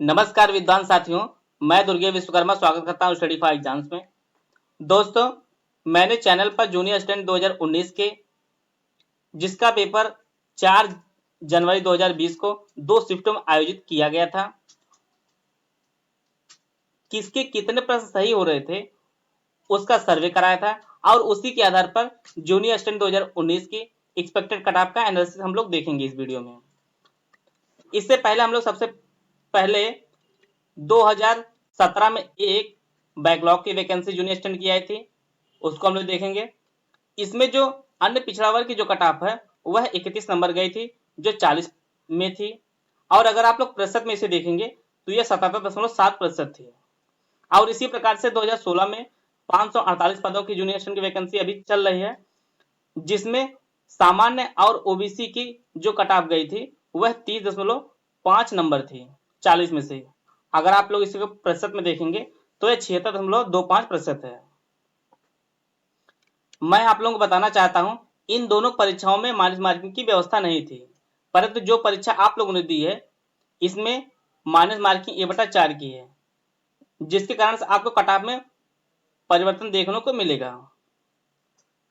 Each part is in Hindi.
नमस्कार विद्वान साथियों, मैं दुर्गे विश्वकर्मा स्वागत करता हूं स्टडी फॉर एग्जाम्स में। दोस्तों, मैंने चैनल पर जूनियर असिस्टेंट 2019 के जिसका पेपर 4 जनवरी 2020 को 2 शिफ्टों में आयोजित किया गया था, किसके कितने प्रश्न सही हो रहे थे उसका सर्वे कराया था और उसी के आधार पर जूनियर असिस्टेंट 2019 की एक्सपेक्टेड कट ऑफ का एनालिसिस हम लोग देखेंगे इस वीडियो में। इससे पहले हम लोग सबसे पहले 2017 में एक बैकलॉग की वैकेंसी जूनियर असिस्टेंट की आई थी, उसको हम लोग देखेंगे। इसमें जो अन्य पिछड़ा वर्ग की जो कट ऑफ है वह 31 नंबर गई थी, जो 40 में थी। और अगर आप लोग प्रतिशत में इसे देखेंगे तो यह 77.7% थी। और इसी प्रकार से 2016 में 548 पदों की जूनियर असिस्टेंट की वैकेंसी अभी चल रही है, जिसमें सामान्य और ओबीसी की जो कट ऑफ गई थी वह 30.5 नंबर थी 40 में से। अगर आप लोग इसको प्रतिशत में देखेंगे तो यह 76.25% है। मैं आप लोगों को बताना चाहता हूं, इन दोनों परीक्षाओं में माइनस मार्किंग की व्यवस्था नहीं थी, परंतु जो परीक्षा आप लोगों ने दी है इसमें माइनस मार्किंग 1/4 की है, जिसके कारण से आपको कट ऑफ में परिवर्तन देखने को मिलेगा।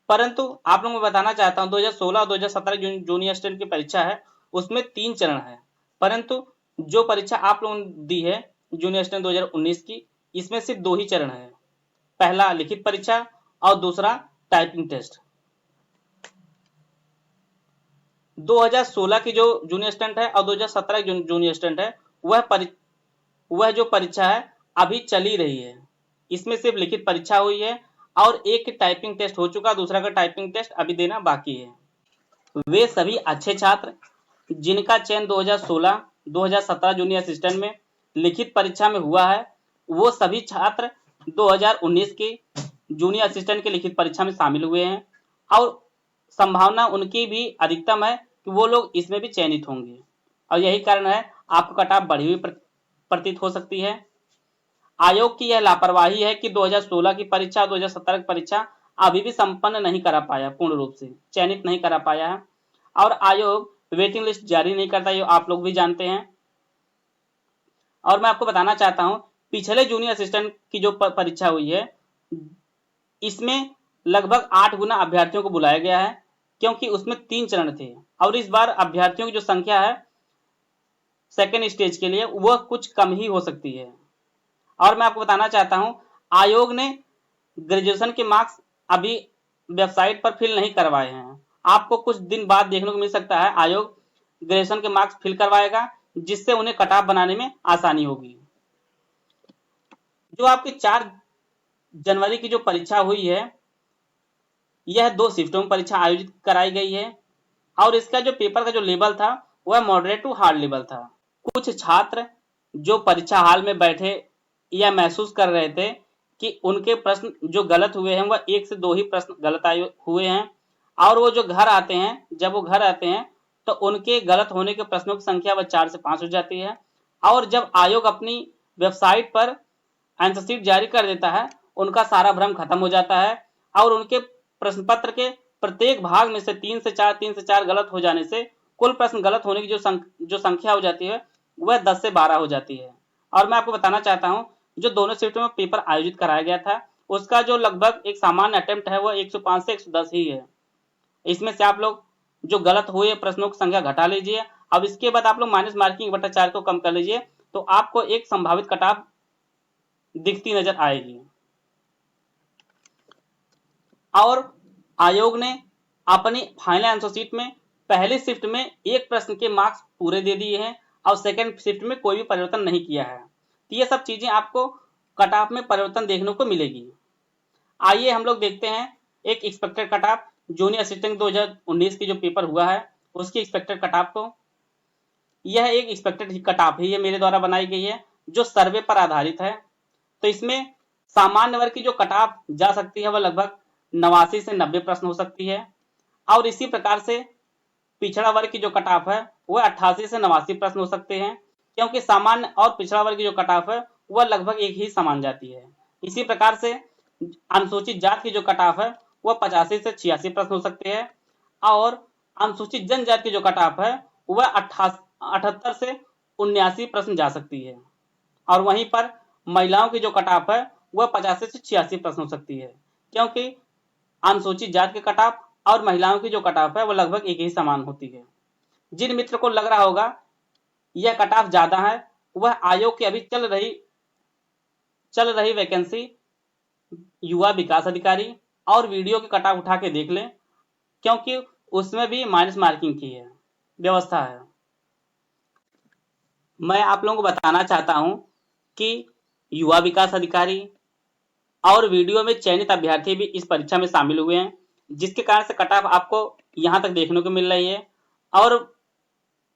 परंतु आप लोगों को बताना चाहता हूं 2016 और 2017 जूनियर असिस्टेंट की परीक्षा है, उसमें 3 चरण है, परंतु जो परीक्षा आप लोगों ने दी है जूनियर असिस्टेंट 2019 की, इसमें सिर्फ 2 ही चरण है। पहला लिखित परीक्षा और दूसरा टाइपिंग टेस्ट। 2016 की जो जूनियर असिस्टेंट है और 2017 की जूनियर असिस्टेंट है वह जो परीक्षा है अभी चली रही है। इसमें सिर्फ लिखित परीक्षा हुई है और एक टाइपिंग टेस्ट हो चुका, दूसरा का टाइपिंग टेस्ट अभी देना बाकी है। वे सभी अच्छे छात्र जिनका चयन 2016 2017 जूनियर असिस्टेंट में लिखित परीक्षा में हुआ है, वो सभी छात्र 2019 की जूनियर असिस्टेंट की लिखित परीक्षा में शामिल हुए हैं और संभावना उनकी भी अधिकतम है कि वो लोग इसमें भी चयनित होंगे। और यही कारण है आपको कट ऑफ बढ़ी हुई प्रतीत हो सकती है। आयोग की यह लापरवाही है कि 2016 की परीक्षा 2017 की परीक्षा अभी भी संपन्न नहीं करा पाया, पूर्ण रूप से चयनित नहीं करा पाया है और आयोग वेटिंग लिस्ट जारी नहीं करता, ये आप लोग भी जानते हैं। और मैं आपको बताना चाहता हूं, पिछले जूनियर असिस्टेंट की जो परीक्षा हुई है इसमें लगभग 8 गुना अभ्यर्थियों को बुलाया गया है, क्योंकि उसमें 3 चरण थे और इस बार अभ्यर्थियों की जो संख्या है सेकेंड स्टेज के लिए वह कुछ कम ही हो सकती है। और मैं आपको बताना चाहता हूं, आयोग ने ग्रेजुएशन के मार्क्स अभी वेबसाइट पर फिल नहीं करवाए हैं। आपको कुछ दिन बाद देखने को मिल सकता है आयोग ग्रेजुएशन के मार्क्स फिल करवाएगा, जिससे उन्हें कट ऑफ बनाने में आसानी होगी। जो आपकी 4 जनवरी की जो परीक्षा हुई है यह 2 शिफ्टों में परीक्षा आयोजित कराई गई है और इसका जो पेपर का जो लेवल था वह मॉडरेट टू हार्ड लेवल था। कुछ छात्र जो परीक्षा हॉल में बैठे या महसूस कर रहे थे कि उनके प्रश्न जो गलत हुए हैं वह 1 से 2 ही प्रश्न गलत हुए हैं और वो जो घर आते हैं, जब वो घर आते हैं तो उनके गलत होने के प्रश्नों की संख्या वह 4 से 5 हो जाती है। और जब आयोग अपनी वेबसाइट पर आंसर शीट जारी कर देता है उनका सारा भ्रम खत्म हो जाता है और उनके प्रश्न पत्र के प्रत्येक भाग में से 3 से 4 गलत हो जाने से कुल प्रश्न गलत होने की जो संख्या हो जाती है वह 10 से 12 हो जाती है। और मैं आपको बताना चाहता हूं, जो दोनों शिफ्टों में पेपर आयोजित कराया गया था उसका जो लगभग एक सामान्य अटेम्प्ट है वह 105 से 110 ही है। इसमें से आप लोग जो गलत हुए प्रश्नों की संख्या घटा लीजिए। अब इसके बाद आप लोग माइनस मार्किंग 1/4 को कम कर लीजिए तो आपको एक संभावित कट ऑफ दिखती नजर आएगी। और आयोग ने अपनी फाइनल आंसर शीट में पहली शिफ्ट में एक प्रश्न के मार्क्स पूरे दे दिए हैं और सेकंड शिफ्ट में कोई भी परिवर्तन नहीं किया है। तो ये सब चीजें आपको कट ऑफ में परिवर्तन देखने को मिलेगी। आइए हम लोग देखते हैं एक expected cut off junior assistant 2019 की जो पेपर हुआ है उसकी एक्सपेक्टेड कट ऑफ को। यह एक एक्सपेक्टेड कट ऑफ ही है, मेरे द्वारा बनाई गई है, जो सर्वे पर आधारित है। तो इसमें सामान्य वर्ग की जो कट ऑफ जा सकती है वह लगभग 89 से 90 प्रश्न हो सकती है और इसी प्रकार से पिछड़ा वर्ग की जो कट ऑफ है वह 88 से 89 प्रश्न हो सकते हैं, क्योंकि सामान्य और पिछड़ा वर्ग की जो कट ऑफ है वह लगभग एक ही समान जाती है। इसी प्रकार से अनुसूचित जाति की जो कट ऑफ है वह 85 से 86 प्रश्न हो सकते हैं और अनुसूचित जनजाति की जो कट ऑफ है वह 78 से 79 प्रश्न जा सकती है। और वहीं पर महिलाओं की जो कट ऑफ है वह 85 से 86 प्रश्न हो सकती है, क्योंकि अनुसूचित जाति के कट ऑफ और महिलाओं की जो कट ऑफ है वो लगभग एक ही समान होती है। जिन मित्र को लग रहा होगा यह कट ऑफ ज्यादा है वह आयोग की अभी चल रही वैकेंसी युवा विकास अधिकारी और वीडियो की कट ऑफ उठा के देख लें, क्योंकि उसमें भी माइनस मार्किंग की है व्यवस्था है। मैं आप लोगों को बताना चाहता हूं कि युवा विकास अधिकारी और वीडियो में चयनित अभ्यर्थी भी इस परीक्षा में शामिल हुए हैं, जिसके कारण से कट ऑफ आपको यहां तक देखने को मिल रही है। और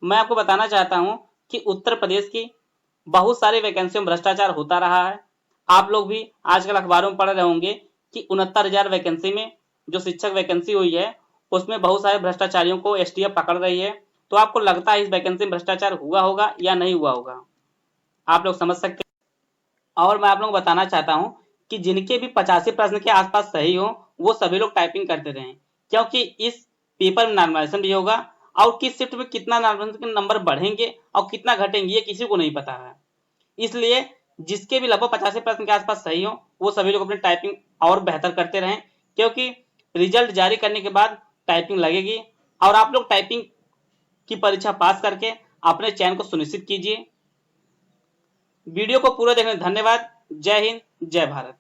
मैं आपको बताना चाहता हूं कि उत्तर प्रदेश की बहुत सारी वैकेंसियों में भ्रष्टाचार होता रहा है। आप लोग भी आजकल अखबारों में पढ़ रहे होंगे कि 69,000 वैकेंसी में जो शिक्षक वैकेंसी हुई है उसमें बहुत सारे भ्रष्टाचारियों को एसटीएफ पकड़ रही है। तो आपको लगता है इस वैकेंसी में भ्रष्टाचार हुआ होगा या नहीं हुआ होगा, आप लोग समझ सकते हैं। और मैं आप लोगों को बताना चाहता हूं कि जिनके भी 85 प्रश्न के आसपास सही हो वो सभी लोग टाइपिंग करते रहें, क्योंकि इस पेपर में नॉर्मलाइजेशन भी होगा और किस शिफ्ट में कितना नॉर्मलाइजेशन के नंबर बढ़ेंगे और कितना घटेंगे ये किसी को नहीं पता है। इसलिए जिसके भी लगभग 85 प्रश्न के आसपास सही हो वो सभी लोग अपनी टाइपिंग और बेहतर करते रहें, क्योंकि रिजल्ट जारी करने के बाद टाइपिंग लगेगी और आप लोग टाइपिंग की परीक्षा पास करके अपने चयन को सुनिश्चित कीजिए। वीडियो को पूरा देखने धन्यवाद। जय हिंद, जय भारत।